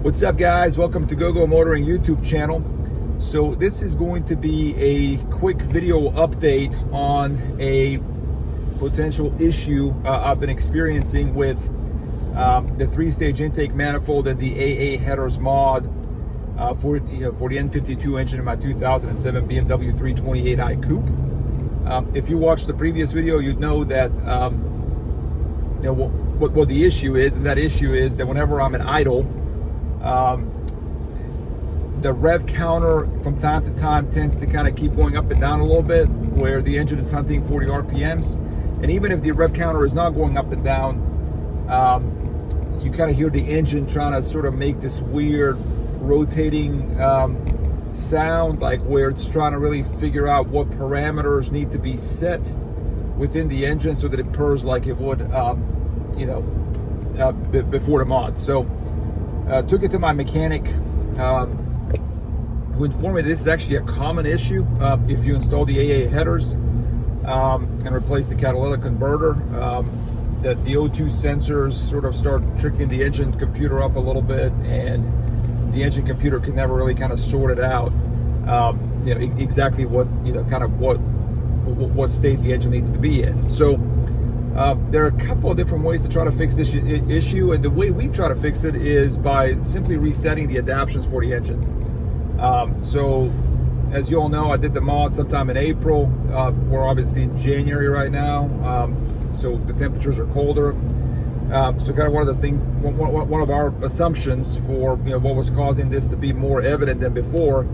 What's up, guys? Welcome to GoGo Motoring YouTube channel. So this is going to be a quick video update on a potential issue I've been experiencing with the three-stage intake manifold and the AA headers mod for the N52 engine in my 2007 BMW 328i coupe. If you watched the previous video, you'd know that what the issue is, and that issue is that whenever I'm in idle, the rev counter from time to time tends to kind of keep going up and down a little bit, where the engine is hunting 40 RPMs. And even if the rev counter is not going up and down, you kind of hear the engine trying to sort of make this weird rotating sound, like where it's trying to really figure out what parameters need to be set within the engine so that it purrs like it would before the mod. So took it to my mechanic, who informed me this is actually a common issue if you install the AA headers and replace the catalytic converter, that the O2 sensors sort of start tricking the engine computer up a little bit, and the engine computer can never really kind of sort it out, exactly what what state the engine needs to be in. So there are a couple of different ways to try to fix this issue, and the way we've tried to fix it is by simply resetting the adaptions for the engine. So as you all know, I did the mod sometime in April. We're obviously in January right now, so the temperatures are colder. So kind of one of the things, one of our assumptions for what was causing this to be more evident than before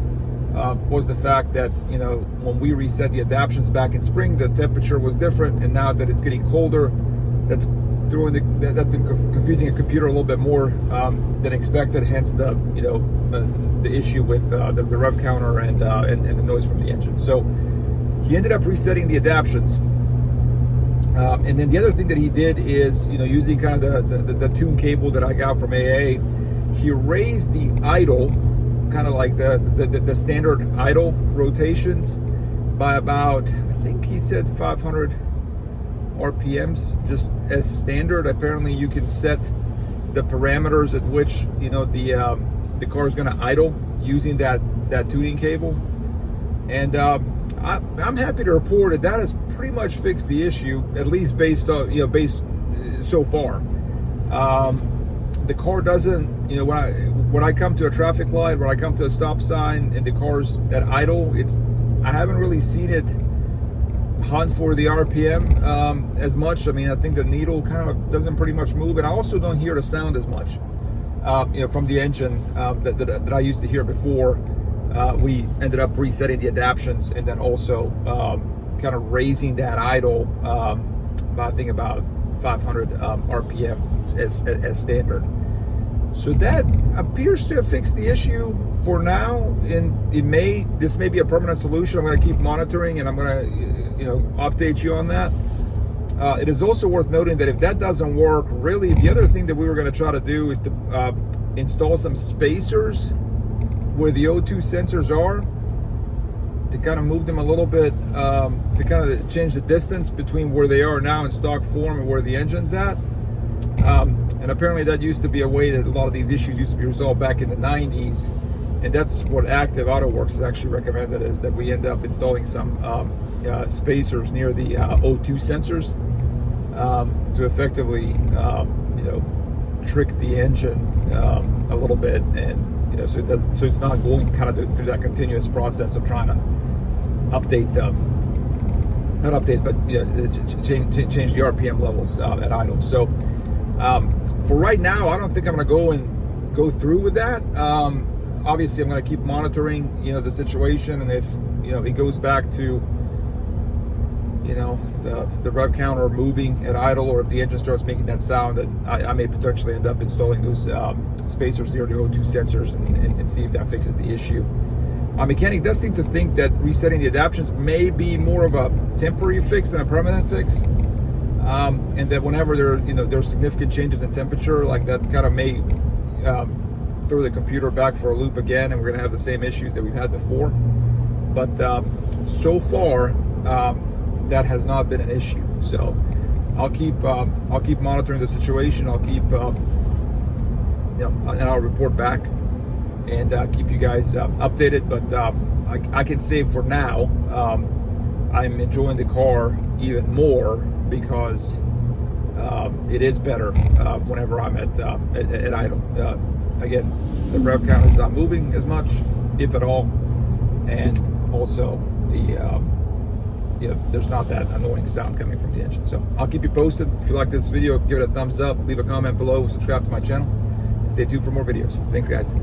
was the fact that when we reset the adaptions back in spring, the temperature was different, and now that it's getting colder, that's confusing a computer a little bit more than expected. Hence the the issue with the rev counter and the noise from the engine. So he ended up resetting the adaptions, and then the other thing that he did is using kind of the tune cable that I got from AA, he raised the idle, kind of like the standard idle rotations, by about, I think he said 500 RPMs, just as standard. Apparently you can set the parameters at which the car is going to idle using that tuning cable, and I'm happy to report that has pretty much fixed the issue, at least based on so far. The car doesn't, when I come to a traffic light, when I come to a stop sign, and the car's at idle, I haven't really seen it hunt for the RPM as much. I mean, I think the needle kind of doesn't pretty much move, and I also don't hear the sound as much from the engine that I used to hear before. We ended up resetting the adaptions, and then also kind of raising that idle by, I think, about 500 RPM as standard. So that appears to have fixed the issue for now, and this may be a permanent solution. I'm going to keep monitoring, and I'm going to update you on that. It is also worth noting that if that doesn't work, really the other thing that we were going to try to do is to install some spacers where the O2 sensors are, to kind of move them a little bit, to kind of change the distance between where they are now in stock form and where the engine's at. And apparently that used to be a way that a lot of these issues used to be resolved back in the 90s. And that's what Active Auto Works has actually recommended, is that we end up installing some spacers near the O2 sensors to effectively, trick the engine a little bit, and so it's not going kind of through that continuous process of trying to update not update, but change the RPM levels at idle. So for right now, I don't think I'm going to go through with that. Obviously, I'm going to keep monitoring the situation, and if it goes back to the rev counter moving at idle, or if the engine starts making that sound, then I may potentially end up installing those spacers near the O2 sensors and see if that fixes the issue. My mechanic does seem to think that resetting the adaptions may be more of a temporary fix than a permanent fix, and that whenever there's significant changes in temperature, like that kind of may throw the computer back for a loop again, and we're going to have the same issues that we've had before. But so far, that has not been an issue. So I'll keep monitoring the situation. I'll keep and I'll report back and keep you guys updated. But I can say for now, I'm enjoying the car even more because it is better whenever I'm at idle. Again, the rev count is not moving as much, if at all, and also there's not that annoying sound coming from the engine. So I'll keep you posted. If you like this video, give it a thumbs up, leave a comment below, subscribe to my channel, and stay tuned for more videos. Thanks, guys.